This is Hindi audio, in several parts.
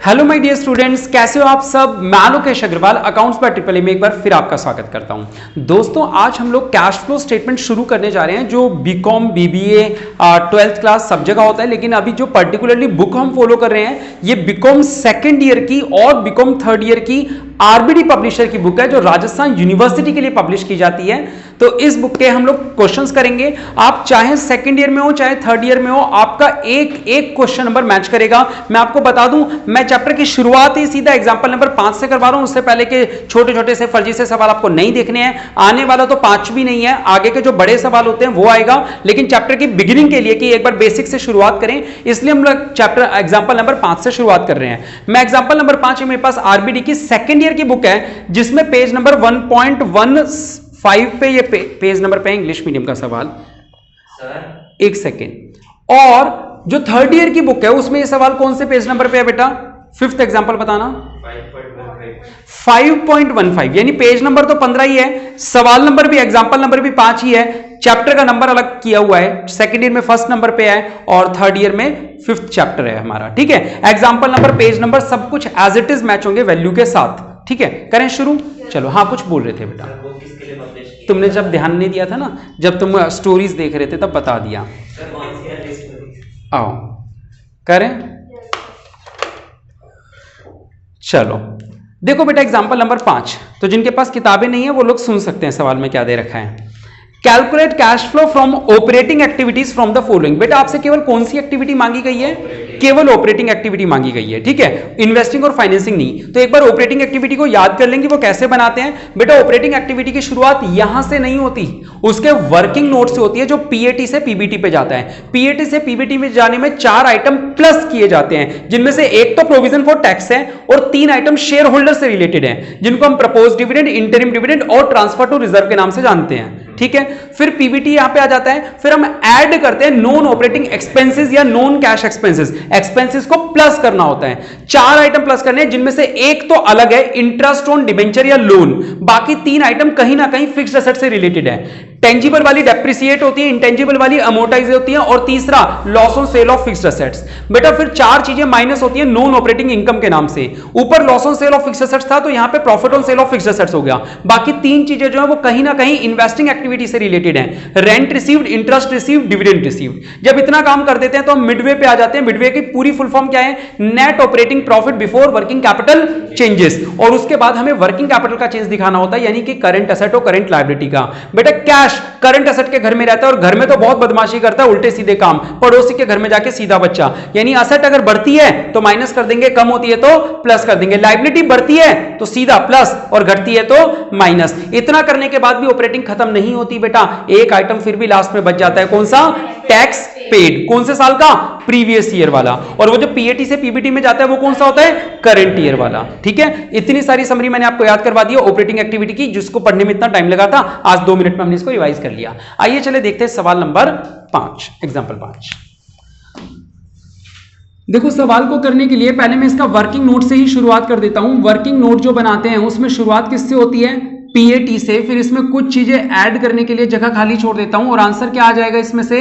हेलो माय डियर स्टूडेंट्स, कैसे हो आप सब। मैं Lokesh Agarwal accounts by triple A में एक बार फिर आपका स्वागत करता हूं। दोस्तों, आज हम लोग कैश फ्लो स्टेटमेंट शुरू करने जा रहे हैं, जो बीकॉम बीबीए 12th क्लास सब जगह होता है, लेकिन अभी जो पर्टिकुलरली बुक हम फॉलो कर रहे हैं ये बीकॉम सेकेंड ईयर की और बीकॉम थर्ड ईयर की आरबीडी पब्लिशर की बुक है, जो राजस्थान यूनिवर्सिटी के लिए पब्लिश की जाती है। तो इस बुक के हम लोग क्वेश्चंस करेंगे। आप चाहे सेकंड ईयर में हो चाहे थर्ड ईयर में हो, आपका एक एक क्वेश्चन नंबर मैच करेगा। मैं आपको बता दूं, मैं चैप्टर की शुरुआत ही सीधा एग्जांपल नंबर 5 से करवा रहा हूं। उससे पहले के छोटे छोटे से फर्जी से सवाल आपको नहीं देखने हैं। आने वाला तो 5 भी नहीं है, आगे के जो बड़े सवाल होते हैं वो आएगा। लेकिन चैप्टर की बिगिनिंग के लिए कि एक बार बेसिक से शुरुआत करें, इसलिए हम लोग चैप्टर एग्जांपल नंबर 5 से शुरुआत कर रहे हैं। मैं एग्जांपल नंबर 5 मेरे पास आरबीडी की सेकंड ईयर की बुक है, जिसमें पेज नंबर 1.15 पे ये पेज नंबर पे इंग्लिश मीडियम का सवाल सर, एक सेकेंड। और जो थर्ड ईयर की बुक है उसमें ये सवाल कौन से पेज नंबर पे है बेटा? 5th एग्जांपल बताना। 5.15 यानी पेज नंबर तो 15 ही है, सवाल नंबर भी एग्जांपल नंबर भी 5 ही है। चैप्टर का नंबर अलग किया हुआ है, सेकंड ईयर में फर्स्ट नंबर पे है और थर्ड ईयर में 5th चैप्टर है हमारा। ठीक है, एग्जांपल नंबर पेज नंबर सब कुछ एज इट इज मैच होंगे वैल्यू के साथ। ठीक है, करें शुरू। चलो, हाँ कुछ बोल रहे थे बेटा, तुमने जब ध्यान नहीं दिया था ना, जब तुम स्टोरीज देख रहे थे तब बता दिया। आओ करें। चलो देखो बेटा, एग्जांपल नंबर 5। तो जिनके पास किताबें नहीं है वो लोग सुन सकते हैं सवाल में क्या दे रखा है। Calculate cash flow from operating activities from the following. बेटा आपसे केवल कौन सी एक्टिविटी मांगी गई है? केवल ऑपरेटिंग एक्टिविटी मांगी गई है। ठीक है, इन्वेस्टिंग और फाइनेंसिंग नहीं। तो एक बार ऑपरेटिंग एक्टिविटी को याद कर लेंगे वो कैसे बनाते हैं। बेटा ऑपरेटिंग एक्टिविटी की शुरुआत यहां से नहीं होती, उसके वर्किंग नोट से होती है, जो पीएटी से पीबीटी पे जाता है। पीएटी से पीबीटी में जाने में 4 आइटम प्लस किए जाते हैं, जिनमें से एक तो प्रोविजन फॉर टैक्स है और 3 आइटम शेयर होल्डर से रिलेटेड है, जिनको हम प्रपोज डिविडेंड, इंटरिम डिविडेंड और ट्रांसफर टू रिजर्व के नाम से जानते हैं। ठीक है, फिर पीबीटी यहां पे आ जाता है। फिर हम ऐड करते हैं नॉन ऑपरेटिंग एक्सपेंसेस या नॉन कैश एक्सपेंसेस। एक्सपेंसेस को प्लस करना होता है, 4 आइटम प्लस करने हैं, जिनमें से एक तो अलग है, इंटरेस्ट ऑन डिबेंचर या लोन। बाकी 3 आइटम कहीं ना कहीं फिक्स्ड एसेट से रिलेटेड है। टेंजिबल वाली डेप्रिसिएट होती है, इंटेंजिबल वाली अमोर्टाइज होती है, और तीसरा loss on sale of fixed assets. बेटा फिर 4 चीजें माइनस होती है नॉन ऑपरेटिंग इनकम के नाम से। ऊपर loss on sale of fixed assets था, तो यहां पे profit on sale of fixed assets हो गया। बाकी 3 चीजें जो है वो कहीं ना कहीं इन्वेस्टिंग एक्टिविटी से रिलेटेड है। Rent received, interest received, dividend received. जब इतना काम कर देते हैं तो हम मिडवे पे आ जाते हैं। मिडवे की पूरी फुल फॉर्म क्या है? Net operating profit before working capital changes. और उसके बाद हमें वर्किंग कैपिटल का चेंज दिखाना होता है, यानी कि करंट एसेट और करंट लायबिलिटी का। बेटा कैश करंट एसेट के घर में रहता है और घर में तो बहुत बदमाशी करता है, उल्टे सीधे काम, पड़ोसी के घर में जाके सीधा बच्चा। यानी एसेट अगर बढ़ती है तो माइनस कर देंगे, कम होती है तो प्लस कर देंगे। लायबिलिटी बढ़ती है तो सीधा प्लस और घटती है तो माइनस। इतना करने के बाद भी ऑपरेटिंग खत्म नहीं होती बेटा, एक आइटम फिर भी लास्ट में बच जाता है। कौन सा? Tax paid. कौन से साल का? प्रीवियस ईयर वाला। और वो जो पीएटी से पीबीटी में जाता है वो कौन सा होता है? करंट ईयर वाला। ठीक है, इतनी सारी समरी मैंने आपको याद करवा दी ऑपरेटिंग एक्टिविटी की, जिसको पढ़ने में इतना टाइम लगा था, आज 2 मिनट में हमने इसको रिवाइज कर लिया। आइए चले देखते हैं सवाल नंबर 5, एग्जांपल 5। देखो सवाल को करने के लिए पहले मैं इसका वर्किंग नोट से ही शुरुआत कर देता हूं। वर्किंग नोट जो बनाते हैं उसमें शुरुआत किससे होती है? पीएटी से। फिर इसमें कुछ चीजें ऐड करने के लिए जगह खाली छोड़ देता हूं और आंसर क्या आ जाएगा इसमें से?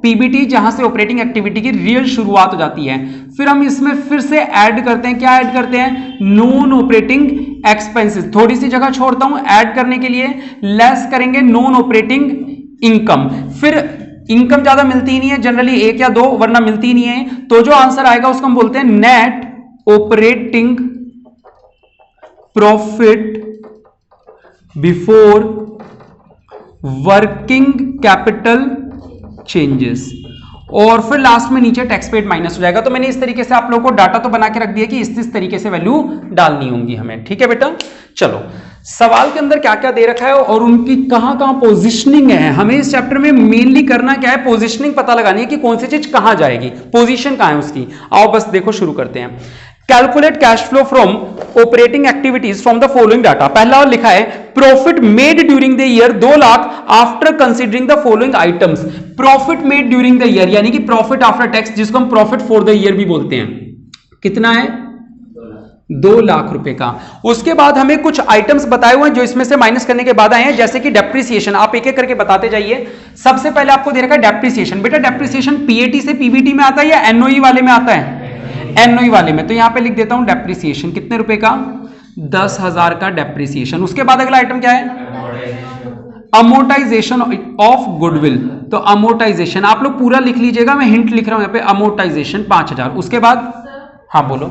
पीबीटी, जहां से ऑपरेटिंग एक्टिविटी की रियल शुरुआत हो जाती है। फिर हम इसमें फिर से ऐड करते हैं, क्या ऐड करते हैं? Non operating expenses. थोड़ी सी जगह छोड़ता हूं ऐड करने के लिए, लेस करेंगे नॉन ऑपरेटिंग इनकम। फिर इनकम ज्यादा मिलती नहीं है, जनरली 1 या 2, वरना मिलती नहीं है, तो जो आंसर आएगा उसको हम बोलते हैं net operating profit before working capital changes. और फिर लास्ट में नीचे टैक्स पेड माइनस हो जाएगा। तो मैंने इस तरीके से आप लोगों को डाटा तो बना के रख दिया कि इस तरीके से वैल्यू डालनी होंगी हमें। ठीक है बेटा, चलो सवाल के अंदर क्या क्या दे रखा है और उनकी कहां कहां पोजीशनिंग है। हमें इस चैप्टर में मेनली करना क्या है? पोजीशनिंग पता लगानी है कि कौन सी चीज कहां जाएगी, पोजीशन कहां है उसकी। आओ बस देखो शुरू करते हैं। Calculate cash flow from operating activities from the following data. पहला और लिखा है profit made during the year 2 lakh after considering the following items. Profit made during the year यानी कि प्रॉफिट आफ्टर टैक्स, जिसको हम प्रॉफिट फॉर द ईयर भी बोलते हैं। कितना है? 2 लाख रुपए का। उसके बाद हमें कुछ आइटम्स बताए हुए हैं जो इसमें से माइनस करने के बाद आए हैं, जैसे कि डेप्रिसिएशन। आप एक एक करके बताते जाइए। सबसे पहले आपको दे रखा है डेप्रिसिएशन। बेटा डेप्रिसिएशन पीएटी से पीबीटी में आता है या एनओई वाले में आता है? एनओई वाले में, तो यहां पे लिख देता हूं डेप्रिसिएशन, कितने रुपए का, 10,000 का डेप्रिसिएशन। उसके बाद अगला आइटम क्या है, अमोर्टाइजेशन ऑफ गुडविल। तो अमोर्टाइजेशन आप लोग पूरा लिख लीजिएगा, मैं हिंट लिख रहा हूं यहाँ पे, अमोर्टाइजेशन 5,000। उसके बाद हाँ बोलो,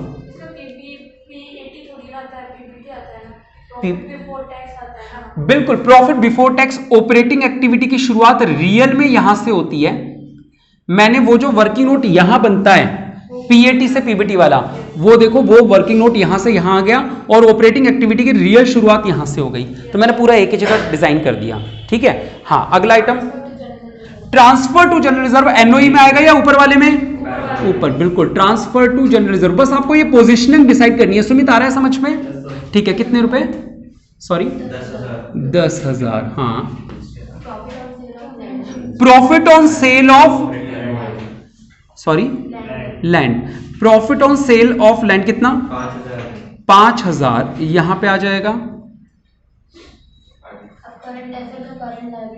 बिल्कुल profit before tax operating activity की शुरुआत रियल में यहां से होती है। मैंने वो जो वर्किंग नोट यहां बनता है पीएटी से पीबीटी वाला, वो देखो वो वर्किंग नोट यहां से यहां आ गया और ऑपरेटिंग एक्टिविटी की रियल शुरुआत यहां से हो गई, तो मैंने पूरा एक ही जगह डिजाइन कर दिया। ठीक है, हाँ अगला item, transfer to general reserve एनओई में आएगा या ऊपर वाले में, ऊपर, बिल्कुल ट्रांसफर टू जनरल रिजर्व। बस आपको ये पोजीशनिंग डिसाइड करनी है। सुमित आ रहा है समझ में, ठीक है, कितने रुपए, सॉरी 10,000। हाँ, profit on sale of, sorry land, profit on sale of land कितना, 5,000 यहां पे आ जाएगा।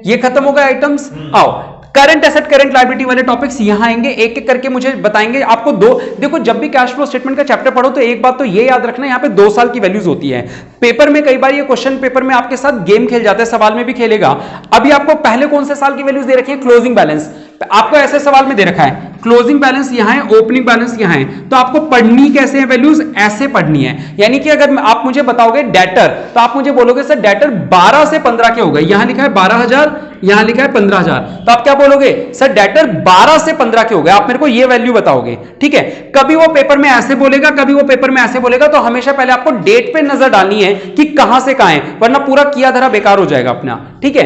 ये खत्म हो गए आइटम्स। आओ करंट एसेट करंट लायबिलिटी वाले टॉपिक्स यहां आएंगे, एक एक करके मुझे बताएंगे आपको। दो देखो, जब भी कैश फ्लो स्टेटमेंट का चैप्टर पढ़ो तो एक बात तो ये याद रखना, यहां पे 2 साल की वैल्यूज होती है। पेपर में कई बार ये क्वेश्चन पेपर में आपके साथ गेम खेल जाता है, सवाल में भी खेलेगा। अभी आपको पहले कौन से साल की वैल्यूज दे रखी है, क्लोजिंग बैलेंस, आपको ऐसे सवाल में दे रखा है क्लोजिंग बैलेंस यहां है, ओपनिंग बैलेंस यहां है, तो आपको पढ़नी कैसे है वैल्यूज, ऐसे पढ़नी है। यानी कि अगर आप मुझे बताओगे डेटर, तो आप मुझे बोलोगे सर डेटर 12 से 15 के हो गए, यहां लिखा है 12,000, यहां लिखा है 15,000, तो आप क्या बोलोगे, सर डेटर 12 से 15 के हो गए, आप मेरे को ये वैल्यू बताओगे। ठीक है, कभी वो पेपर में ऐसे बोलेगा, कभी वो पेपर में ऐसे बोलेगा, तो हमेशा पहले आपको डेट पे नजर डालनी है कि कहां से कहां है, वरना पूरा किया धरा बेकार हो जाएगा अपना। ठीक है,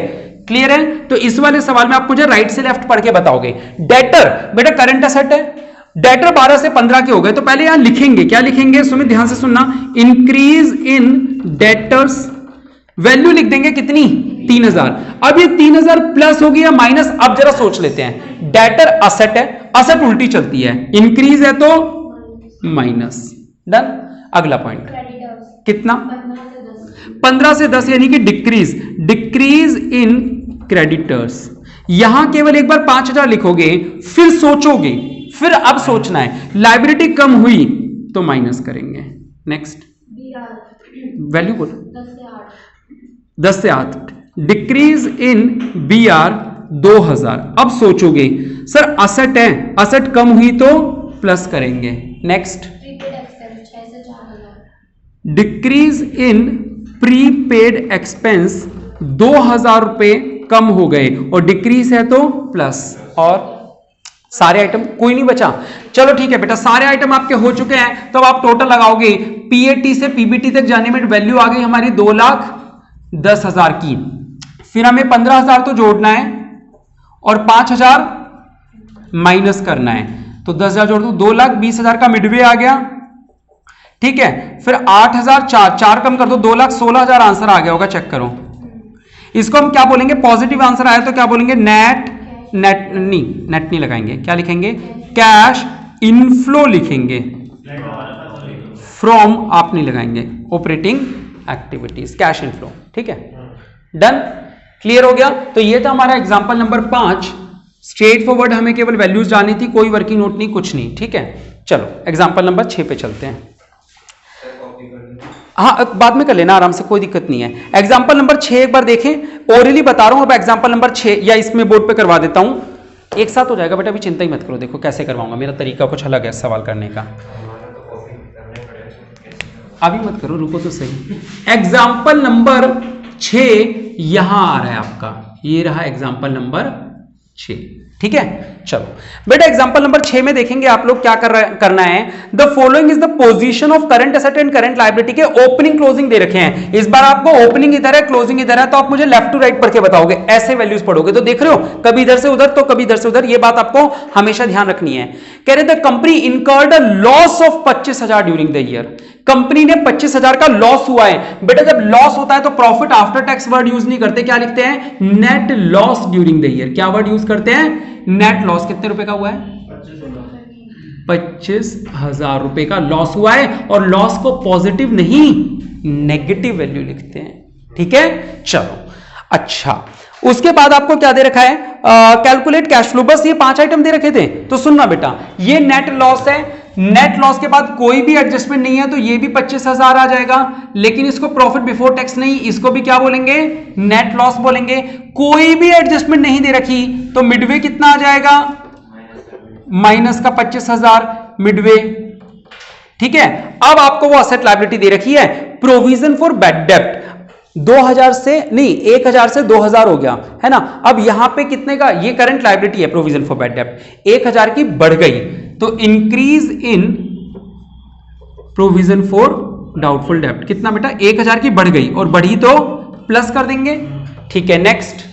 क्लियर है। तो इस वाले सवाल में आप मुझे राइट से लेफ्ट पढ़ के बताओगे। डेटर बेटा करंट एसेट है, डेटर 12 से 15 के हो गए, तो पहले यहां लिखेंगे, क्या लिखेंगे सुमित, ध्यान से सुनना, इंक्रीज इन डेटर्स, वैल्यू लिख देंगे कितनी, 3,000। अब ये 3,000 प्लस होगी या माइनस, अब जरा सोच लेते हैं। डेटर असेट है, असेट उल्टी चलती है, इंक्रीज है तो माइनस, डन। अगला पॉइंट कितना, 15 से 10 यानी कि डिक्रीज, डिक्रीज इन क्रेडिटर्स। यहां केवल एक बार 5,000 लिखोगे, फिर सोचोगे, फिर अब सोचना है लायबिलिटी कम हुई तो माइनस करेंगे। नेक्स्ट वैल्यू बोलो, 10 से 8, डिक्रीज इन बी आर 2,000। अब सोचोगे सर असेट है, असेट कम हुई तो प्लस करेंगे। Next, decrease in prepaid expense 2,000 रुपए कम हो गए और डिक्रीज है तो प्लस, और सारे आइटम कोई नहीं बचा। चलो ठीक है बेटा, सारे आइटम आपके हो चुके हैं, तो अब आप टोटल लगाओगे, पीएटी से पीबीटी तक जाने में वैल्यू आ गई हमारी 2,10,000 की। फिर हमें 15,000 तो जोड़ना है और 5,000 माइनस करना है, तो 10,000 जोड़ दो, 2,20,000 का मिडवे आ गया। ठीक है, फिर 8,000, 4 कम कर दो, 2,16,000 आंसर आ गया होगा, चेक करो। इसको हम क्या बोलेंगे, पॉजिटिव आंसर आया तो क्या बोलेंगे, नेट नहीं लगाएंगे, क्या लिखेंगे, कैश इनफ्लो लिखेंगे, फ्रॉम आप नहीं लगाएंगे, ऑपरेटिंग एक्टिविटीज, कैश इनफ्लो। ठीक है, डन, क्लियर हो गया। तो ये था हमारा एग्जांपल नंबर 5, स्ट्रेट फॉरवर्ड, हमें केवल वैल्यूज जानी थी, कोई वर्किंग नोट नहीं, कुछ नहीं। ठीक है, चलो एग्जांपल नंबर 6 पे चलते हैं। हाँ बाद में कर लेना आराम से, कोई दिक्कत नहीं है। एग्जाम्पल नंबर 6 एक बार देखें, ओरली बता रहा हूं, अब एग्जाम्पल नंबर 6 या इसमें बोर्ड पे करवा देता हूं, एक साथ हो जाएगा बेटा, अभी चिंता ही मत करो। देखो कैसे करवाऊंगा, मेरा तरीका कुछ अलग है सवाल करने का, अभी मत करो, रुको तो सही। एग्जाम्पल नंबर 6 यहां आ रहा है आपका, ये रहा एग्जाम्पल नंबर 6। ठीक है, चलो बेटा एग्जांपल नंबर 6 में देखेंगे आप लोग क्या करना है। The following is the position of current asset and current liability के ओपनिंग क्लोजिंग दे रखे हैं। इस बार आपको ओपनिंग इधर है, क्लोजिंग इधर है, तो आप मुझे लेफ्ट टू राइट पढ़ के बताओगे, ऐसे वैल्यूज पढ़ोगे तो देख रहे हो, कभी इधर से उधर तो कभी इधर से उधर, ये बात आपको हमेशा ध्यान रखनी है। कह रहे the company incurred a loss of 25,000 during the year, company ने 25,000 का लॉस हुआ है। बेटा जब लॉस होता है तो profit after tax word use नहीं करते, क्या लिखते हैं, net loss during the year. क्या वर्ड यूज करते हैं, नेट लॉस। कितने रुपए का हुआ है, 25,000 रुपए का लॉस हुआ है, और लॉस को पॉजिटिव नहीं नेगेटिव वैल्यू लिखते हैं। ठीक है, चलो अच्छा, उसके बाद आपको क्या दे रखा है, कैलकुलेट कैश फ्लो, बस ये 5 आइटम दे रखे थे। तो सुनना बेटा, ये नेट लॉस है, नेट लॉस के बाद कोई भी एडजस्टमेंट नहीं है तो ये भी 25,000 आ जाएगा, लेकिन इसको प्रॉफिट बिफोर टैक्स नहीं, इसको भी क्या बोलेंगे, नेट लॉस बोलेंगे। कोई भी एडजस्टमेंट नहीं दे रखी तो मिडवे कितना आ जाएगा, माइनस का 25,000 मिडवे। ठीक है, अब आपको वो असेट लायबिलिटी दे रखी है, प्रोविजन फॉर बैड डेप्ट 2000 से नहीं 1000 से 2000 हो गया है ना। अब यहां पे कितने का, ये करंट लायबिलिटी है प्रोविजन फॉर बैड डेप्ट, 1000 की बढ़ गई तो increase in provision for doubtful डेप्ट कितना बेटा, 1000 की बढ़ गई और बढ़ी तो प्लस कर देंगे। ठीक है, नेक्स्ट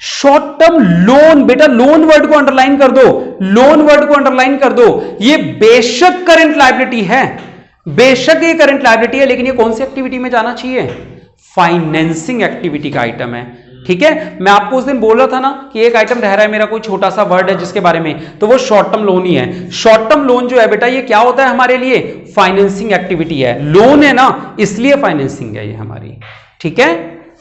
शॉर्ट टर्म लोन। बेटा लोन वर्ड को अंडरलाइन कर दो, लोन वर्ड को अंडरलाइन कर दो। ये बेशक करंट लायबिलिटी है, बेशक ये करंट लायबिलिटी है, लेकिन ये कौन सी एक्टिविटी में जाना चाहिए, फाइनेंसिंग एक्टिविटी का आइटम है। ठीक है, मैं आपको उस दिन बोल रहा था ना कि एक आइटम रह रहा है मेरा, कोई छोटा सा वर्ड है जिसके बारे में, तो वो शॉर्ट टर्म लोन ही है। शॉर्ट टर्म लोन जो है बेटा ये क्या होता है हमारे लिए, फाइनेंसिंग एक्टिविटी है। लोन है ना इसलिए फाइनेंसिंग है ये हमारी। ठीक है,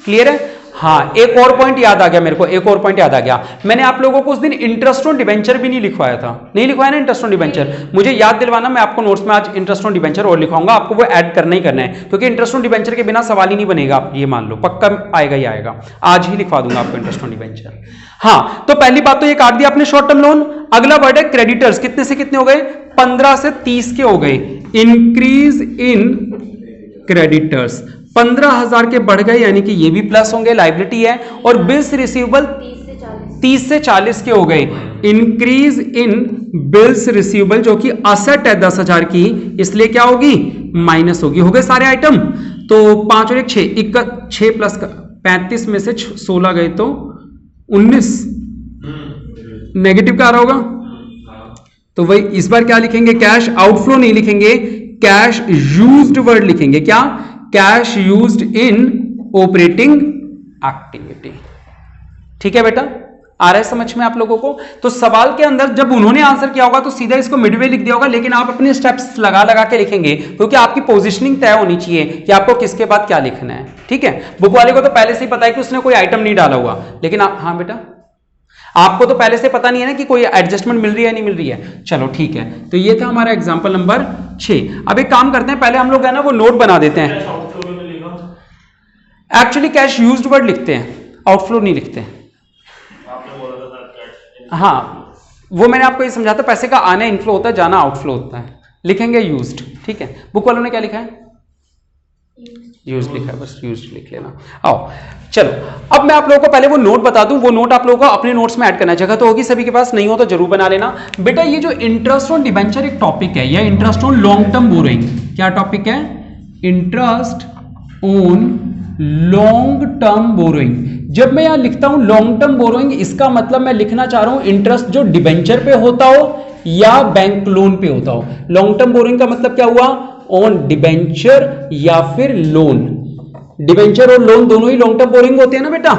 क्लियर है। हाँ, एक और पॉइंट याद आ गया मेरे को, एक और पॉइंट याद आ गया। मैंने आप लोगों को उस दिन इंटरेस्ट ऑन डिबेंचर भी नहीं लिखवाया था, नहीं लिखवाया ना इंटरेस्ट ऑन डिबेंचर, मुझे याद दिलवाना, मैं आपको नोट्स में आज इंटरेस्ट ऑन डिबेंचर और लिखवाऊंगा, आपको वो ऐड करना ही करना है, क्योंकि इंटरेस्ट ऑन डिबेंचर के बिना सवाल ही नहीं बनेगा, आप ये मान लो, पक्का आएगा ही आएगा, आज ही लिखवा दूंगा आपको इंटरेस्ट ऑन डिबेंचर। हाँ, तो पहली बात तो ये काट दिया आपने शॉर्ट टर्म लोन। अगला वर्ड है क्रेडिटर्स, कितने से कितने हो गए, 15 से 30 के हो गए, इंक्रीज इन क्रेडिटर्स 15,000 के बढ़ गए, यानी कि ये भी प्लस होंगे, लायबिलिटी है। और बिल्स रिसीवेबल 30 से 40 के हो गए, इंक्रीज इन बिल्स रिसीवेबल जो कि असेट है 10,000 की, इसलिए क्या होगी, माइनस होगी। हो गए सारे आइटम, तो 5 और 1 6 प्लस 35 में से 16 गए तो 19, नेगेटिव क्या आ रहा होगा, तो वही इस बार क्या लिखेंगे, कैश आउटफ्लो नहीं लिखेंगे, कैश यूज्ड वर्ड लिखेंगे, क्या, cash used in operating activity. ठीक है बेटा, आ रहा है समझ में आप लोगों को। तो सवाल के अंदर जब उन्होंने आंसर किया होगा तो सीधा इसको मिडवे लिख दिया होगा, लेकिन आप अपने स्टेप्स लगा लगा के लिखेंगे, क्योंकि आपकी पोजीशनिंग तय होनी चाहिए कि आपको किसके बाद क्या लिखना है। ठीक है, बुक वाले को तो पहले से ही पता है कि उसने कोई आइटम नहीं डाला हुआ, लेकिन आप, हाँ बेटा आपको तो पहले से पता नहीं है ना कि कोई एडजस्टमेंट मिल रही है नहीं मिल रही है। चलो ठीक है, तो ये था हमारा एग्जांपल नंबर 6। अब एक काम करते हैं, पहले हम लोग है ना वो नोट बना देते हैं। एक्चुअली कैश यूज्ड वर्ड लिखते हैं, आउटफ्लो नहीं लिखते। हाँ, वो मैंने आपको ये समझा था, पैसे का आना इनफ्लो होता है, जाना आउटफ्लो होता है, लिखेंगे यूज्ड। ठीक है, बुक वालों ने क्या लिखा है, यूज लिखा है, बस यूज लिख लेना। आओ चलो, अब मैं आप लोगों को पहले वो नोट बता दूं, वो नोट आप लोगों को अपने नोट्स में ऐड करना, जगह तो होगी सभी के पास, नहीं हो तो जरूर बना लेना। बेटा ये जो इंटरेस्ट ऑन डिबेंचर एक टॉपिक है, या interest on long term borrowing, क्या टॉपिक है, interest on long term borrowing. जब मैं यहां लिखता हूं लॉन्ग टर्म बोरोइंग, इसका मतलब मैं लिखना चाह रहा हूं इंटरेस्ट जो डिबेंचर पे होता हो या बैंक लोन पे होता हो। लॉन्ग टर्म बोरोइंग का मतलब क्या हुआ, ऑन डिबेंचर या फिर लोन। डिबेंचर और लोन दोनों ही लॉन्ग टर्म बोरिंग होते हैं ना बेटा।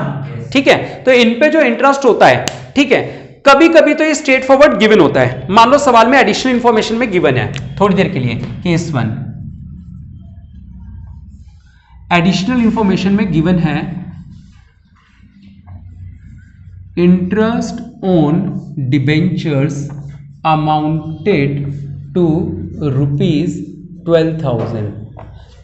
ठीक है, तो इन पे जो इंटरेस्ट होता है, ठीक है, कभी कभी तो ये स्ट्रेट फॉरवर्ड गिवन होता है। मान लो सवाल में एडिशनल इंफॉर्मेशन में गिवन है, थोड़ी देर के लिए केस 1 एडिशनल इंफॉर्मेशन में गिवन है interest on debentures amounted to ₹12,000,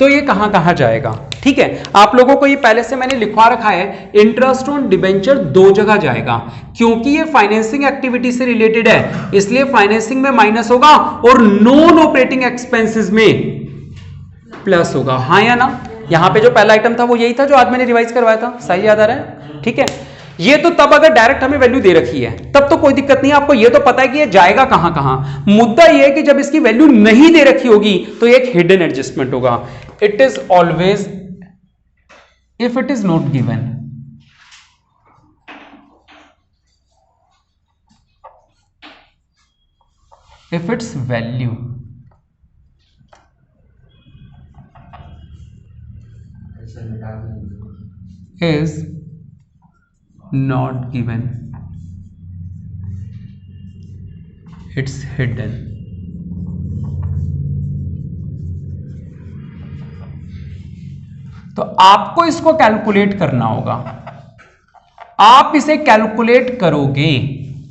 तो ये कहां कहां जाएगा। ठीक है, आप लोगों को ये पहले से मैंने लिखवा रखा है, इंटरेस्ट ऑन डिबेंचर 2 जगह जाएगा, क्योंकि ये फाइनेंसिंग एक्टिविटी से रिलेटेड है, इसलिए फाइनेंसिंग में माइनस होगा और नॉन ऑपरेटिंग एक्सपेंसेस में प्लस होगा। हाँ या ना, यहां पे जो पहला आइटम था वो यही था जो आज मैंने रिवाइज करवाया था, सही याद आ रहा है। ठीक है, ये तो तब अगर डायरेक्ट हमें वैल्यू दे रखी है तब तो कोई दिक्कत नहीं है, आपको ये तो पता है कि ये जाएगा कहां कहां। मुद्दा ये है कि जब इसकी वैल्यू नहीं दे रखी होगी तो एक हिडन एडजस्टमेंट होगा। It is always, if it is not given, if its value is not given, it's hidden. तो आपको इसको कैलकुलेट करना होगा, आप इसे कैलकुलेट करोगे।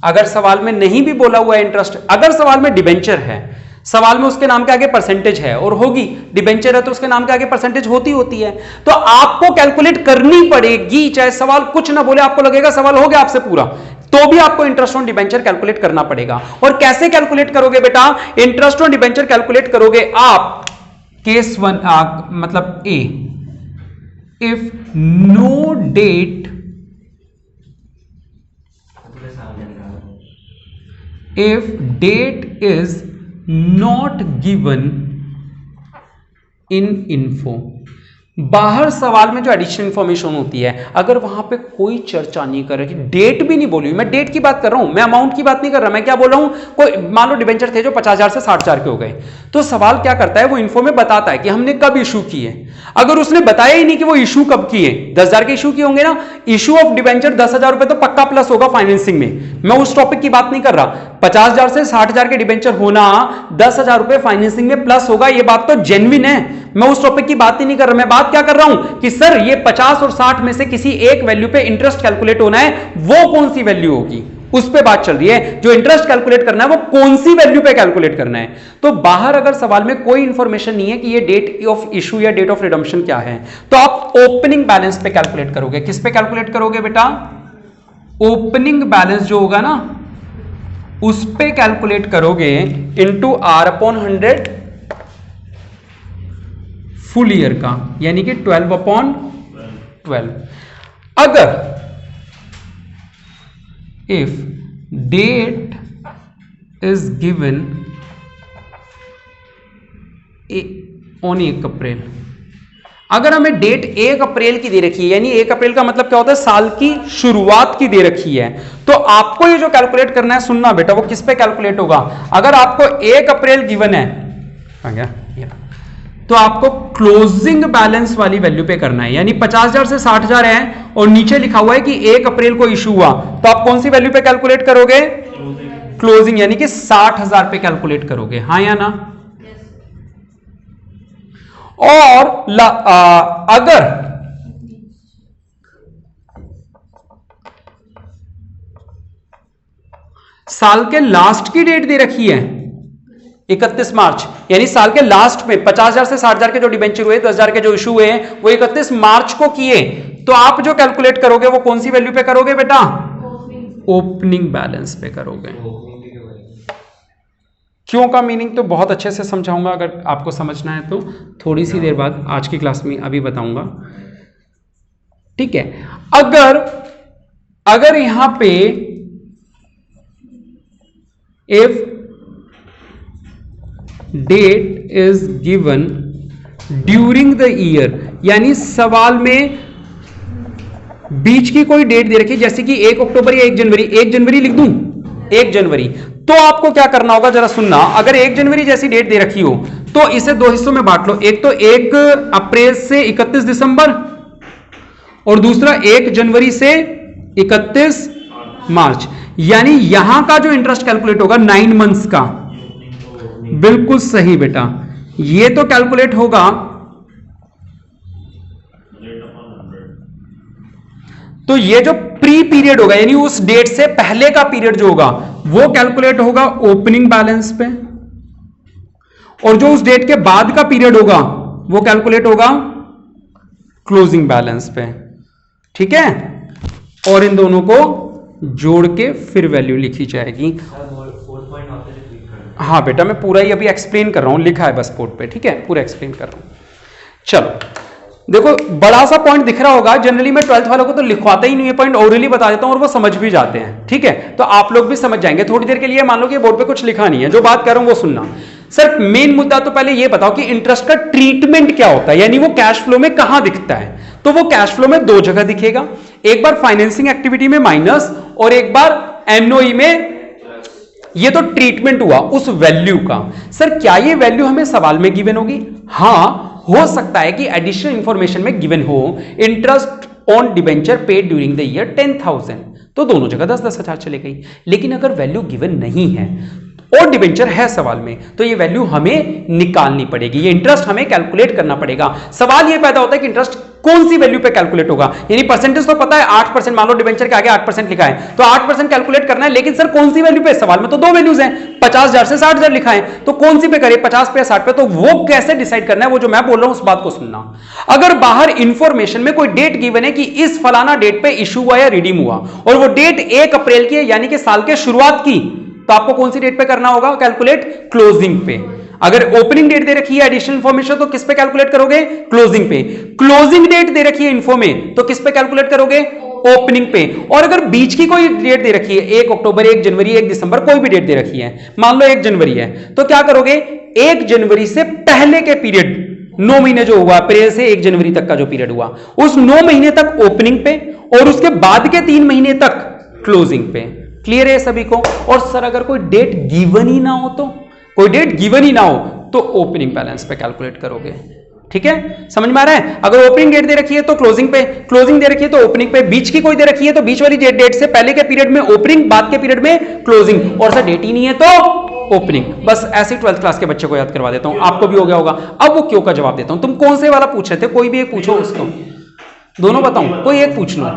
अगर सवाल में नहीं भी बोला हुआ है इंटरेस्ट, अगर सवाल में डिबेंचर है सवाल में उसके नाम के आगे परसेंटेज है और होगी, डिबेंचर है तो उसके नाम के आगे परसेंटेज होती है। तो आपको कैलकुलेट करनी पड़ेगी, चाहे सवाल कुछ ना बोले, आपको लगेगा सवाल हो गया आपसे पूरा, तो भी आपको इंटरेस्ट ऑन डिबेंचर कैलकुलेट करना पड़ेगा। और कैसे कैलकुलेट करोगे बेटा? इंटरेस्ट ऑन डिबेंचर कैलकुलेट करोगे आप केस 1 मतलब a, if no date, if date is not given in info, बाहर सवाल में जो एडिशनल इंफॉर्मेशन होती है, अगर वहां पे कोई चर्चा नहीं कर रही, डेट भी नहीं बोली, मैं डेट की बात कर रहा हूं, मैं अमाउंट की बात नहीं कर रहा, मैं क्या बोल रहा हूं, कोई मान लो डिबेंचर थे जो 50,000 से 60,000 के हो गए, तो सवाल क्या करता है, वो इन्फो में बताता है कि हमने कब इशू किए। अगर उसने बताया ही नहीं कि वो इशू कब किए, 10,000 के इशू किए होंगे ना, इशू ऑफ डिबेंचर 10,000 रुपए तो पक्का प्लस होगा फाइनेंसिंग में, मैं उस टॉपिक की बात नहीं कर रहा। 50,000 से 60,000 के डिबेंचर होना, 10,000 रुपए फाइनेंसिंग में प्लस होगा, ये बात तो जेन्युइन है, मैं उस टॉपिक की बात ही नहीं कर रहा। मैं बात क्या कर रहा हूं कि सर ये 50 और 60 में से किसी एक वैल्यू पे इंटरेस्ट कैलकुलेट होना है, वो कौन सी वैल्यू होगी, उस पे बात चल रही है। जो इंटरेस्ट कैलकुलेट करना है वो कौन सी वैल्यू पे कैलकुलेट करना है। तो बाहर अगर सवाल में कोई इंफॉर्मेशन नहीं है कि ये डेट ऑफ इशू या डेट ऑफ रिडम्पशन क्या है, तो आप ओपनिंग बैलेंस पे कैलकुलेट करोगे। किस पे कैलकुलेट करोगे बेटा? ओपनिंग बैलेंस जो होगा ना, उस पे कैलकुलेट करोगे इंटू R/100 फुल ईयर का, यानी कि 12/12। अगर if date is given on 1 April, अगर हमें डेट 1 अप्रैल की दे रखी है, यानी 1 अप्रैल का मतलब क्या होता है, साल की शुरुआत की दे रखी है, तो आपको ये जो कैलकुलेट करना है, सुनना बेटा, वो किस पे कैलकुलेट होगा? अगर आपको 1 अप्रैल गिवन है, आ गया, तो आपको क्लोजिंग बैलेंस वाली वैल्यू पे करना है, यानी 50,000 से 60,000 है और नीचे लिखा हुआ है कि 1 अप्रैल को इशू हुआ, तो आप कौन सी वैल्यू पे कैलकुलेट करोगे? क्लोजिंग, यानी कि 60,000 पे कैलकुलेट करोगे, हाँ या ना? और अगर साल के लास्ट की डेट दे रखी है 31 मार्च, यानी साल के लास्ट में 50,000 से 60,000 के जो डिबेंचर हुए, 10,000 के जो इशू हुए वो 31 मार्च को किए, तो आप जो कैलकुलेट करोगे वो कौन सी वैल्यू पे करोगे बेटा? ओपनिंग बैलेंस पे करोगे। क्यों का मीनिंग तो बहुत अच्छे से समझाऊंगा, अगर आपको समझना है तो थोड़ी सी देर बाद आज की क्लास में अभी बताऊंगा, ठीक है। अगर यहां पे if date is given during the year, यानी सवाल में बीच की कोई डेट दे रखी, जैसे कि 1 अक्टूबर या 1 जनवरी, 1 जनवरी लिख दूं, 1 जनवरी, तो आपको क्या करना होगा जरा सुनना। अगर 1 जनवरी जैसी डेट दे रखी हो तो इसे 2 हिस्सों में बांट लो, एक तो 1 अप्रैल से 31 दिसंबर और दूसरा 1 जनवरी से 31 मार्च, यानी यहां का जो इंटरेस्ट कैलकुलेट होगा 9 मंथ्स का, बिल्कुल सही बेटा, ये तो कैलकुलेट होगा, तो ये जो प्री पीरियड होगा, यानी उस डेट से पहले का पीरियड जो होगा वो कैलकुलेट होगा ओपनिंग बैलेंस पे, और जो उस डेट के बाद का पीरियड होगा वो कैलकुलेट होगा क्लोजिंग बैलेंस पे, ठीक है। और इन दोनों को जोड़ के फिर वैल्यू लिखी जाएगी। हाँ बेटा, मैं पूरा ही अभी एक्सप्लेन कर रहा हूं, लिखा है बस बोर्ड पे, ठीक है, पूरा एक्सप्लेन कर रहा हूं। चलो देखो, बड़ा सा पॉइंट दिख रहा होगा, जनरली मैं 12th वालों को तो लिखवाता ही नहीं है, पॉइंट ओरली बता देता हूं और वो समझ भी जाते हैं, ठीक है, तो आप लोग भी समझ जाएंगे। थोड़ी देर के लिए मान लो कि बोर्ड पे कुछ लिखा नहीं है, जो बात कर रहा हूं वो सुनना। सर मेन मुद्दा तो पहले ये बताओ कि इंटरेस्ट का ट्रीटमेंट क्या होता है, यानी वो कैश फ्लो में कहां दिखता है। तो वो कैश फ्लो में 2 जगह दिखेगा, एक बार फाइनेंसिंग एक्टिविटी में माइनस और एक बार एनओई में। ये तो ट्रीटमेंट हुआ उस वैल्यू का। सर क्या ये वैल्यू हमें सवाल में गिवन होगी? हाँ, हो सकता है कि एडिशनल इंफॉर्मेशन में गिवन हो, interest on debenture paid during the year 10,000, तो दोनों जगह 10,000 चले गई। लेकिन अगर वैल्यू गिवन नहीं है, और डिबेंचर है सवाल में, तो ये वैल्यू हमें निकालनी पड़ेगी, ये इंटरेस्ट हमें कैलकुलेट करना पड़ेगा। सवाल ये पैदा होता है कि इंटरेस्ट कौन सी वैल्यू पे कैलकुलेट होगा, यानी परसेंटेज तो पता है 8%, मान लो डिबेंचर के आगे 8% लिखा है तो 8% कैलकुलेट करना है, लेकिन सर कौन सी वैल्यू पे, सवाल में तो दो वैल्यूज हैं, 50,000 से 60,000 लिखा है, तो कौन सी पे करे, 50 पे 60 पे, तो वो कैसे डिसाइड करना है, वो जो मैं बोल रहा हूं उस बात को सुनना। अगर बाहर इंफॉर्मेशन में कोई डेट गिवन है कि इस फलाना डेट पे इशू हुआ या रिडीम हुआ और वो डेट 1 अप्रैल की है यानी कि साल के शुरुआत की, तो आपको कौन सी डेट पे करना होगा कैलकुलेट, क्लोजिंग पे। अगर ओपनिंग डेट दे रखी है एडिशनल इंफॉर्मेशन तो किस पे कैलकुलेट करोगे, क्लोजिंग पे। क्लोजिंग डेट दे रखी है इन्फो में तो किस पे कैलकुलेट करोगे, ओपनिंग पे। और अगर बीच की कोई डेट दे रखी है 1 अक्टूबर, 1 जनवरी, 1 दिसंबर, कोई भी डेट दे रखी है, मान लो 1 जनवरी है, तो क्या करोगे, 1 जनवरी से पहले के पीरियड 9 महीने जो हुआ, अप्रैल से 1 जनवरी तक का जो पीरियड हुआ, उस 9 महीने तक ओपनिंग पे और उसके बाद के 3 महीने तक क्लोजिंग पे। क्लियर है सभी को। और सर अगर कोई डेट गिवन ही ना हो, तो कोई डेट गिवन ही ना हो तो ओपनिंग बैलेंस पे कैलकुलेट करोगे। ठीक है, समझ में आ रहा है। अगर ओपनिंग डेट दे रखी है तो क्लोजिंग पे, क्लोजिंग दे रखी है तो ओपनिंग पे, बीच की कोई दे रखी है तो बीच वाली डेट से पहले के पीरियड में ओपनिंग, बाद के पीरियड में क्लोजिंग, और सर डेट ही नहीं है तो ओपनिंग। बस ऐसे 12th क्लास के बच्चे को याद करवा देता हूं, आपको भी हो गया होगा। अब वो क्यों का जवाब देता हूं। तुम कौन से वाला पूछ रहे थे, कोई भी एक पूछो उसको, दोनों बताऊं, कोई एक पूछ लो,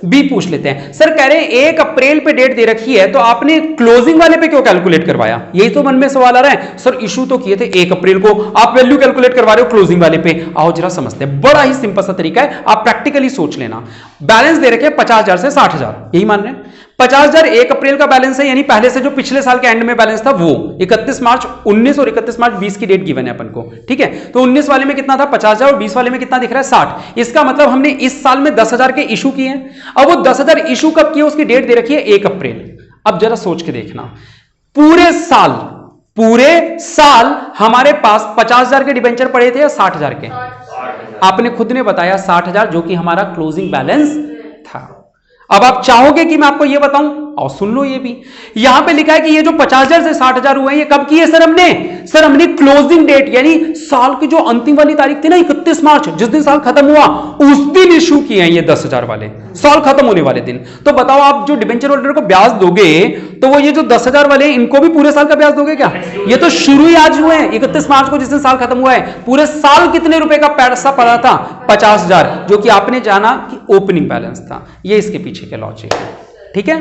बी पूछ लेते हैं। सर कह रहे हैं 1 अप्रैल पे डेट दे रखी है तो आपने क्लोजिंग वाले पे क्यों कैलकुलेट करवाया, यही तो मन में सवाल आ रहा है। सर इशू तो किए थे 1 अप्रैल को, आप वैल्यू कैलकुलेट करवा रहे हो क्लोजिंग वाले पे। आओ जरा समझते हैं, बड़ा ही सिंपल सा तरीका है, आप प्रैक्टिकली सोच लेना। बैलेंस दे रखे 50,000 से 60,000, यही मान रहे हैं। 50,000 1 अप्रैल का बैलेंस है, यानी पहले से जो पिछले साल के एंड में बैलेंस था वो 31 मार्च 19 और 31 मार्च 20 की डेट गिवन है अपन को। ठीक है, तो 19 वाले में कितना था 50,000 और 20 वाले में कितना दिख रहा है 60। इसका मतलब हमने इस साल में 10,000 के इशू किए हैं। अब वो 10,000 इशू कब किए, उसकी डेट दे रखी है 1 अप्रैल। अब जरा सोच के देखना, पूरे साल हमारे पास 50,000 के डिबेंचर पड़े थे या 60,000 के, आपने खुद ने बताया 60,000 जो कि हमारा क्लोजिंग बैलेंस था। अब आप चाहोगे कि मैं आपको यह बताऊं, और सुन लो ये भी, यहां पे लिखा है कि ये जो 50,000 से 60,000 हुए हैं ये कब की है सर हमने क्लोजिंग डेट यानी साल की जो अंतिम वाली तारीख थी ना 31 मार्च, जिस दिन साल खत्म हुआ उस दिन इशू किए हैं ये 10,000 वाले, साल खत्म होने वाले दिन। तो बताओ आप जो डिबेंचर होल्डर को ब्याज दोगे तो वो ये जो 10,000 वाले इनको भी पूरे साल का ब्याज दोगे क्या? ये तो शुरू ही आज हुए हैं 31 मार्च को, जिस दिन साल खत्म हुआ है। पूरे साल कितने रुपए का पैसा पड़ा था 50,000, जो कि आपने जाना कि ओपनिंग बैलेंस था। ये इसके पीछे के लॉजिक है। ठीक है,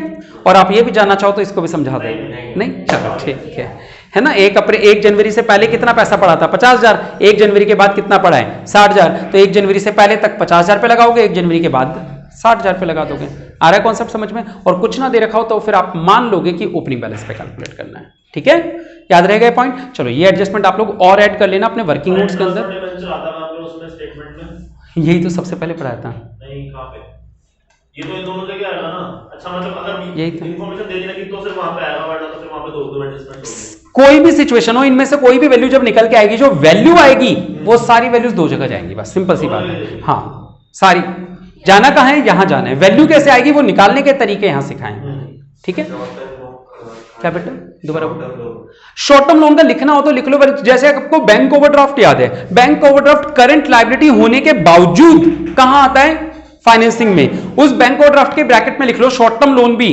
और आप ये भी जानना चाहो तो इसको भी समझा दें। नहीं, चलो ठीक है ना। 1 जनवरी से पहले कितना पैसा पड़ा था 50,000, 1 जनवरी के बाद कितना पड़ा है 60,000, तो 1 जनवरी से पहले तक 50,000 पे लगाओगे, 1 जनवरी के बाद 60,000 पे लगा दोगे। आ रहा है कॉन्सेप्ट समझ में? और कुछ ना दे रखा हो तो फिर आप मान लोगे कि ओपनिंग बैलेंस पे कैलकुलेट करना है। ठीक है, याद रहेगा ये पॉइंट। चलो ये एडजस्टमेंट आप लोग और ऐड कर लेना अपने वर्किंग नोट्स के अंदर। यही तो सबसे पहले पढ़ाया था। नहीं, कहां पे? ये तो इन दोनों जगह आएगा ना। अच्छा, मतलब अगर यही इंफॉर्मेशन दे देना कि तो सिर्फ वहां पे आएगा, वरना तो फिर वहां पे दो एडजस्टमेंट होंगे। कोई भी सिचुएशन हो, इनमें से कोई भी वैल्यू जब निकल के आएगी, जो वैल्यू आएगी वो सारी वैल्यूज दो जगह जाएंगी, बस सिंपल सी बात है। हाँ, सारी जाना कहां है, यहां जाना है। वैल्यू कैसे आएगी वो निकालने के तरीके यहां सिखाएं। ठीक है, क्या बेटा दोबारा? शॉर्ट टर्म लोन का लिखना हो तो लिख लो, जैसे आपको बैंक ओवरड्राफ्ट याद है, बैंक ओवरड्राफ्ट करंट लायबिलिटी होने के बावजूद कहां आता है, फाइनेंसिंग में। उस बैंक ओवरड्राफ्ट के ब्रैकेट में लिख लो शॉर्ट टर्म लोन भी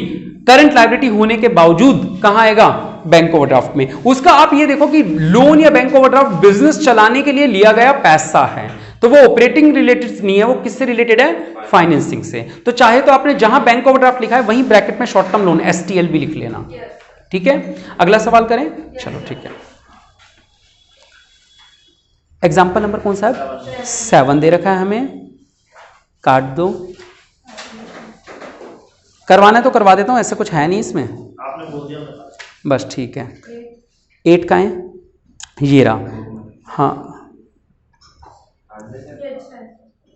करंट लायबिलिटी होने के बावजूद कहां आएगा, बैंक ओवरड्राफ्ट में। उसका आप ये देखो कि लोन या बैंक ओवरड्राफ्ट बिजनेस चलाने के लिए लिया गया पैसा है, तो वो ऑपरेटिंग रिलेटेड नहीं है, वो किससे रिलेटेड है, फाइनेंसिंग से। तो चाहे तो आपने जहां बैंक ओवरड्राफ्ट लिखा है वहीं ब्रैकेट में शॉर्ट टर्म लोन STL भी लिख लेना। ठीक है, अगला सवाल करें। चलो ठीक है, एग्जाम्पल नंबर कौन सा है, 7 दे रखा है हमें, काट दो। करवाना तो करवा देता हूं, ऐसा कुछ है नहीं इसमें, आपने बोल दिया बस। ठीक है, 8 का है ये रहा। हाँ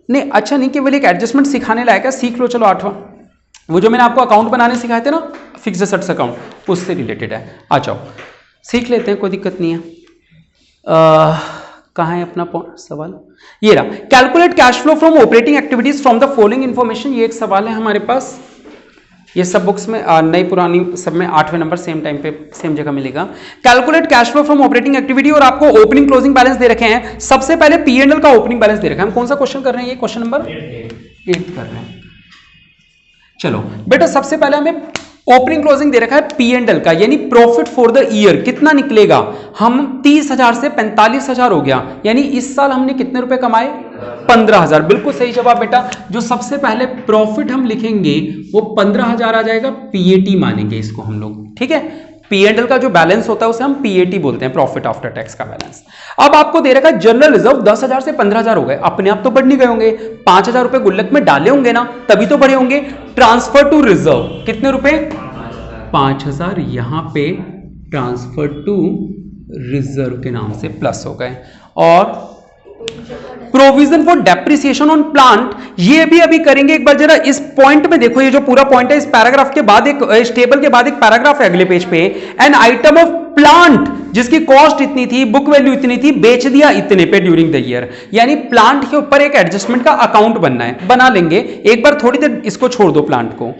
नहीं, अच्छा नहीं, केवल एक एडजस्टमेंट सिखाने लायक है, सीख लो। चलो 8वां, वो जो मैंने आपको अकाउंट बनाने सिखाए थे ना, फिक्स्ड एसेट्स अकाउंट, उससे रिलेटेड है। आ जाओ सीख लेते हैं, कोई दिक्कत नहीं है। कहाँ है अपना सवाल, ये रहा। Calculate cash flow from operating activities from the following information, ये एक सवाल है हमारे पास। ये सब बुक्स में नई पुरानी सब में 8वें नंबर सेम टाइम पे सेम जगह मिलेगा। Calculate cash flow from operating activity, और आपको ओपनिंग क्लोजिंग बैलेंस दे रखे हैं। सबसे पहले P&L का ओपनिंग बैलेंस दे रखा है। हम कौन सा क्वेश्चन कर रहे हैं, ये क्वेश्चन नंबर 8 कर रहे हैं। चलो बेटा, सबसे पहले हमें ओपनिंग क्लोजिंग दे रखा है पी एंड एल का, यानी प्रॉफिट फॉर द ईयर कितना निकलेगा, हम 30,000 से 45,000 हो गया, यानी इस साल हमने कितने रुपए कमाए, 15,000। बिल्कुल सही जवाब बेटा। जो सबसे पहले प्रॉफिट हम लिखेंगे वो 15,000 आ जाएगा, पीएटी मानेंगे इसको हम लोग, ठीक है। पी एंड एल का जो बैलेंस होता है उसे हम पीएटी बोलते हैं, प्रॉफिट आफ्टर टैक्स का बैलेंस। अब आपको दे रखा है जनरल रिजर्व 10,000 से 15,000 हो गए, अपने आप तो बढ़ नहीं गए होंगे, 5,000 रुपए गुल्लक में डाले होंगे ना, तभी तो बढ़े होंगे। ट्रांसफर टू रिजर्व कितने रुपए, 5,000 यहां पे ट्रांसफर टू रिजर्व के नाम से प्लस हो गए। और provision for depreciation on plant, ये भी अभी करेंगे। एक बार जरा इस पॉइंट में देखो, ये जो पूरा पॉइंट है, इस पैराग्राफ के बाद एक, इस टेबल के बाद एक पैराग्राफ है अगले पेज पे, एन आइटम ऑफ प्लांट जिसकी कॉस्ट इतनी थी, बुक वैल्यू इतनी थी, बेच दिया इतने पे ड्यूरिंग द ईयर, यानी प्लांट के ऊपर एक एडजस्टमेंट का अकाउंट बनना है, बना लेंगे। एक बार थोड़ी देर इसको छोड़ दो प्लांट को।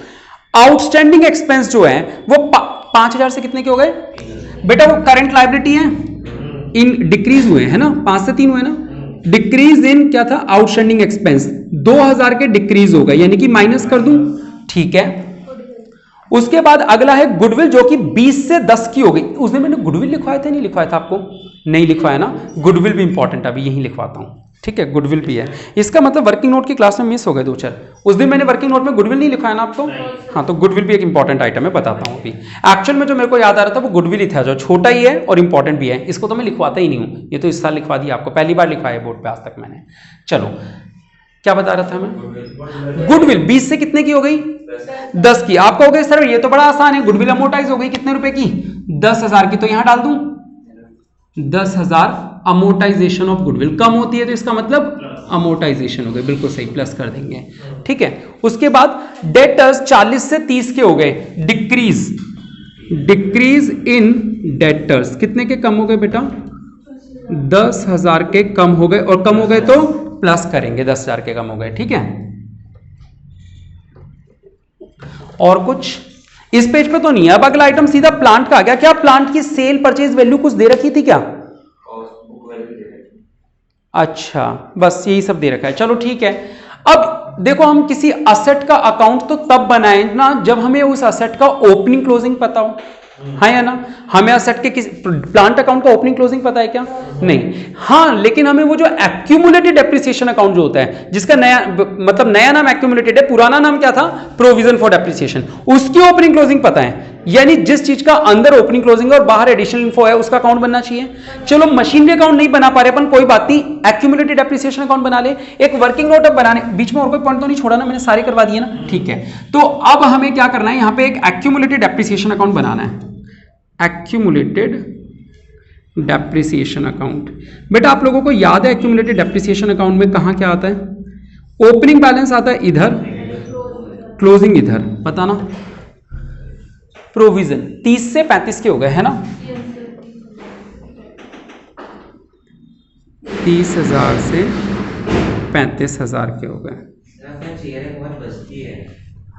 आउटस्टैंडिंग एक्सपेंस जो है वो 5,000 से कितने के हो गए बेटा, वो करंट लायबिलिटी है, इन डिक्रीज हुए है ना, 5 से 3 हुए ना, डिक्रीज इन क्या था, आउटस्टैंडिंग एक्सपेंस 2,000 के डिक्रीज हो गए, यानी कि माइनस कर दूं, ठीक है। उसके बाद अगला है गुडविल, जो कि 20 से 10 की हो गई। उस दिन मैंने गुडविल लिखवाया था, नहीं लिखवाया था आपको, नहीं लिखवाया ना, गुडविल भी इंपॉर्टेंट, अभी यही लिखवाता हूं, ठीक है। गुडविल भी है, इसका मतलब वर्किंग नोट की क्लास में मिस हो गए 2-4। उस दिन मैंने वर्किंग नोट में गुडविल नहीं लिखवाया ना आपको, हाँ, तो गुडविल भी एक इंपॉर्टेंट आइटम है, बताता हूं अभी। एक्चुअल में जो मेरे को याद आ रहा था वो गुडविल ही था, जो छोटा ही है और इंपॉर्टेंट भी है, इसको तो मैं लिखवाता ही नहीं हूं, ये तो इस साल लिखवा दिया आपको, पहली बार लिखवाया बोर्ड पे आज तक मैंने। चलो क्या बता रहा था मैं, गुडविल 20 से कितने की हो गई, 10 की। आपका हो गया सर ये तो बड़ा आसान है, गुडविल अमोर्टाइज हो गई कितने रुपए की, 10,000 की, तो यहां डाल दूं 10,000 अमोर्टाइजेशन ऑफ गुडविल। कम होती है तो इसका मतलब अमोर्टाइजेशन हो गए, बिल्कुल सही, प्लस कर देंगे, ठीक है। उसके बाद डेटर्स 40 से 30 के हो गए, डिक्रीज इन डेटर्स कितने के कम हो गए बेटा, 10,000 के कम हो गए, और कम हो गए तो प्लस करेंगे, 10,000 के कम हो गए, ठीक है। और कुछ इस पेज पे तो नहीं है। अब अगला आइटम सीधा प्लांट का आ गया। क्या प्लांट की सेल परचेज वैल्यू कुछ दे रखी थी क्या, अच्छा, बस यही सब दे रखा है, चलो ठीक है। अब देखो, हम किसी असेट का अकाउंट तो तब बनाए ना जब हमें उस असेट का ओपनिंग क्लोजिंग पता हो, है या ना। हमें असेट के किसी प्लांट अकाउंट का ओपनिंग क्लोजिंग पता है क्या, नहीं। हाँ, लेकिन हमें वो जो एक्यूमुलेटेड डेप्रिसिएशन अकाउंट जो होता है, जिसका नया मतलब नया नाम एक्यूमुलेटेड है, पुराना नाम क्या था, प्रोविजन फॉर डेप्रिसिएशन, उसकी ओपनिंग क्लोजिंग पता है। यानी जिस चीज का अंदर ओपनिंग क्लोजिंग और बाहर एडिशनल इन्फो है, उसका अकाउंट बनना चाहिए। चलो मशीनरी अकाउंट नहीं बना पा रहे अपन, कोई बात नहीं, एक्यूमुलेटेड डेप्रिसिएशन अकाउंट बना ले। एक वर्किंग नोट अब बनाने, बीच में और कोई पॉइंट तो नहीं छोड़ा ना, मैंने सारे करवा दिए ना, ठीक है। तो अब हमें क्या करना है, यहां पे एक एक्यूमुलेटेड डेप्रिसिएशन अकाउंट बनाना है, एक्यूमुलेटेड डेप्रिसिएशन अकाउंट। बेटा आप लोगों को याद है एक्यूमुलेटेड डेप्रिसिएशन अकाउंट में कहां क्या आता है, ओपनिंग बैलेंस आता है इधर, क्लोजिंग इधर, बताना। प्रोविजन 30 से 35 के हो गए, है ना, 30,000 से 35,000 के हो गए।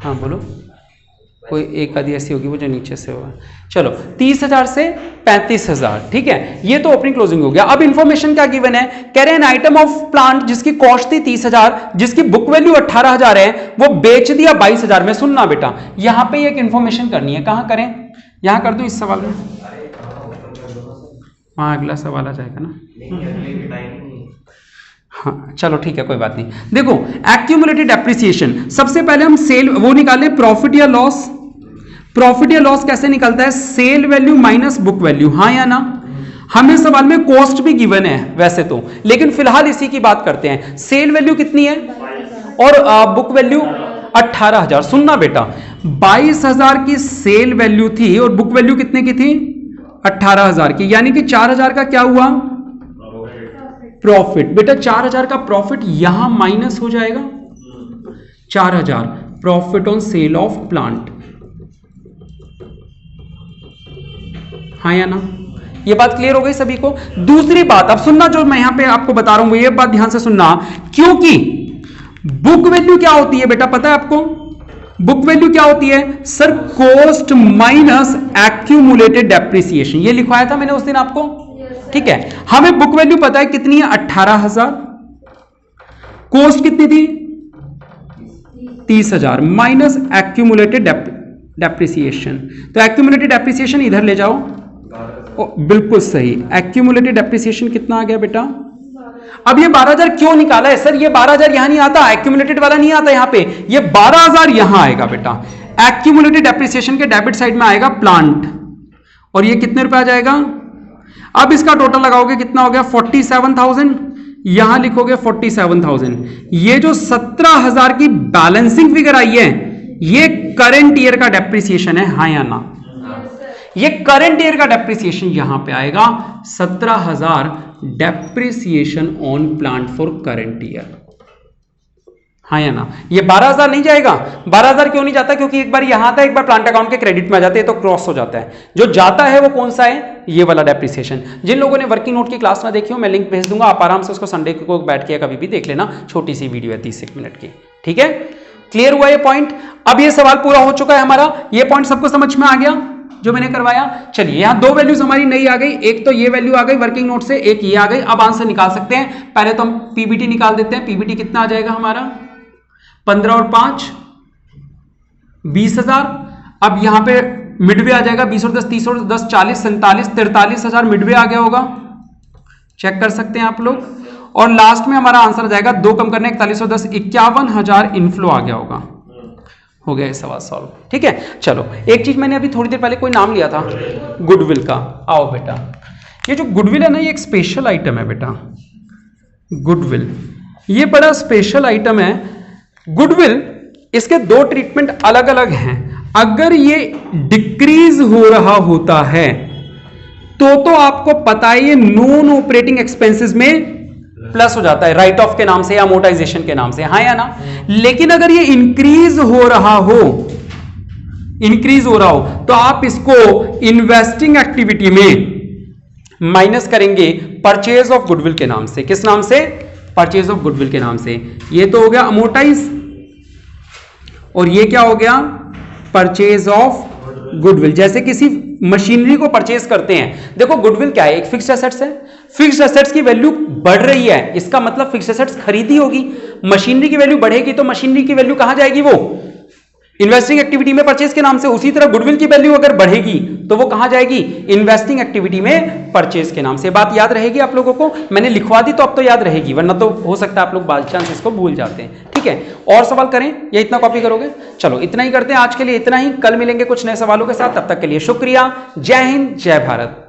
हाँ बोलो, कोई एक आधी ऐसी होगी वो जो नीचे से होगा। चलो 30,000 से 35,000, ठीक है, ये तो ओपनिंग क्लोजिंग हो गया। अब इंफॉर्मेशन क्या गिवन है, कह रहे हैं आइटम ऑफ प्लांट जिसकी कॉस्ट थी 30,000, जिसकी बुक वैल्यू 18,000 है, वो बेच दिया 22,000 में। सुनना बेटा, यहां पे एक इंफॉर्मेशन करनी है, कहां करें, यहां कर दो इस सवाल में, वहां अगला सवाल आ जाएगा ना। हाँ चलो ठीक है, कोई बात नहीं। देखो एक्यूमुलेटेड डेप्रिसिएशन, सबसे पहले हम सेल वो निकाले, प्रॉफिट या लॉस। प्रॉफिट या लॉस कैसे निकलता है, sale value minus book value, हाँ या ना। हमें सवाल में कॉस्ट भी गिवन है वैसे तो, लेकिन फिलहाल इसी की बात करते हैं। सेल वैल्यू कितनी है और बुक वैल्यू 18,000। सुनना बेटा, 22,000 की सेल वैल्यू थी और बुक वैल्यू कितने की थी, 18,000 की, यानी कि 4,000 का क्या हुआ, प्रॉफिट। बेटा 4,000 का प्रॉफिट यहां माइनस हो जाएगा, 4,000 profit on sale of plant, हाँ या ना। ये बात क्लियर हो गई सभी को। दूसरी बात अब सुनना, जो मैं यहां पे आपको बता रहा हूं ये बात ध्यान से सुनना, क्योंकि बुक वैल्यू क्या होती है बेटा, पता है आपको बुक वैल्यू क्या होती है, sir cost minus accumulated depreciation, ये लिखवाया था मैंने उस दिन आपको, ठीक है। हमें बुक वैल्यू पता है कितनी है, 18,000, कॉस्ट कितनी थी 30,000 माइनस एक्यूमुलेटेड डेप्रिसिएशन। तो एक्यूमुलेटेड डेप्रिसिएशन इधर ले जाओ। बिल्कुल सही, एक्यूमुलेटेड डेप्रिसिएशन कितना आ गया बेटा? अब ये 12,000 क्यों निकाला है सर? ये 12,000 यहां नहीं आता, एक्यूमुलेटेड वाला नहीं आता यहां पे, ये 12,000 यहां आएगा बेटा। एक्यूमुलेटेड डेप्रिसिएशन के डेबिट साइड में आएगा प्लांट, और ये कितने रुपए आ जाएगा? अब इसका टोटल लगाओगे कितना हो गया? 47,000। यहां लिखोगे 47,000। ये जो 17,000 की बैलेंसिंग फिगर आई है, ये करंट ईयर का डेप्रिसिएशन है, हाँ या ना? ये करंट ईयर का डेप्रिसिएशन यहां पे आएगा, 17,000 depreciation on plant for current year, हाँ या ना? ये 12,000 नहीं जाएगा। 12,000 क्यों नहीं जाता? क्योंकि एक बार यहां आता है, एक बार प्लांट अकाउंट के क्रेडिट में आ जाते हैं, तो क्रॉस हो जाता है। जो जाता है वो कौन सा है? ये वाला डेप्रिसिएशन। जिन लोगों ने वर्किंग नोट की क्लास ना देखी हो, मैं लिंक भेज दूंगा, आप आराम से उसको संडे को बैठ के कभी भी देख लेना, छोटी सी वीडियो है 30 मिनट की, ठीक है? क्लियर हुआ ये पॉइंट? अब ये सवाल पूरा हो चुका है हमारा, ये पॉइंट सबको समझ में आ गया जो मैंने करवाया? चलिए, यहां दो वैल्यूज हमारी नई आ गई, एक तो ये वैल्यू आ गई वर्किंग नोट से, एक ये आ गई। अब आंसर निकाल सकते हैं। पहले तो हम पीबीटी निकाल देते हैं। पीबीटी कितना आ जाएगा हमारा? 15 और 5 20,000। अब यहां पे मिडवे आ जाएगा, 20 और 10 30 और 10 40 47 43,000 मिडवे आ गया होगा, चेक कर सकते हैं आप लोग। और लास्ट में हमारा आंसर आ जाएगा, 2 कम करने 41 और 10 51,000 इनफ्लो आ गया होगा। हो गया ये सवाल सॉल्व, ठीक है? चलो, एक चीज मैंने अभी थोड़ी देर पहले कोई नाम लिया था, गुडविल का। आओ बेटा, ये जो गुडविल है ना, ये एक स्पेशल आइटम है बेटा। गुडविल ये बड़ा स्पेशल आइटम है। गुडविल, इसके दो ट्रीटमेंट अलग अलग हैं। अगर ये डिक्रीज हो रहा होता है तो आपको पता है ये नॉन ऑपरेटिंग एक्सपेंसेस में प्लस हो जाता है, राइट ऑफ के नाम से या अमोर्टाइजेशन के नाम से, हाँ या ना? लेकिन अगर ये इंक्रीज हो रहा हो, तो आप इसको इन्वेस्टिंग एक्टिविटी में माइनस करेंगे परचेज ऑफ गुडविल के नाम से। किस नाम से? परचेज ऑफ गुडविल के नाम से। ये तो हो गया अमोर्टाइज, और ये क्या हो गया? Purchase of goodwill. जैसे किसी मशीनरी को परचेज करते हैं, देखो गुडविल क्या है? एक फिक्स्ड एसेट्स है। फिक्स्ड एसेट्स की वैल्यू बढ़ रही है, इसका मतलब फिक्स्ड एसेट्स खरीदी होगी। मशीनरी की वैल्यू बढ़ेगी तो मशीनरी की वैल्यू कहां जाएगी? वो इन्वेस्टिंग एक्टिविटी में परचेज के नाम से। उसी तरह गुडविल की वैल्यू अगर बढ़ेगी तो वो कहां जाएगी? इन्वेस्टिंग एक्टिविटी में परचेज के नाम से। बात याद रहेगी आप लोगों को? मैंने लिखवा दी तो अब तो याद रहेगी, वरना तो हो सकता है आप लोग बाय चांस इसको भूल जाते हैं, ठीक है? और सवाल करें या इतना कॉपी करोगे? चलो, इतना ही करते हैं आज के लिए, इतना ही। कल मिलेंगे कुछ नए सवालों के साथ, तब तक के लिए शुक्रिया। जय हिंद, जय भारत।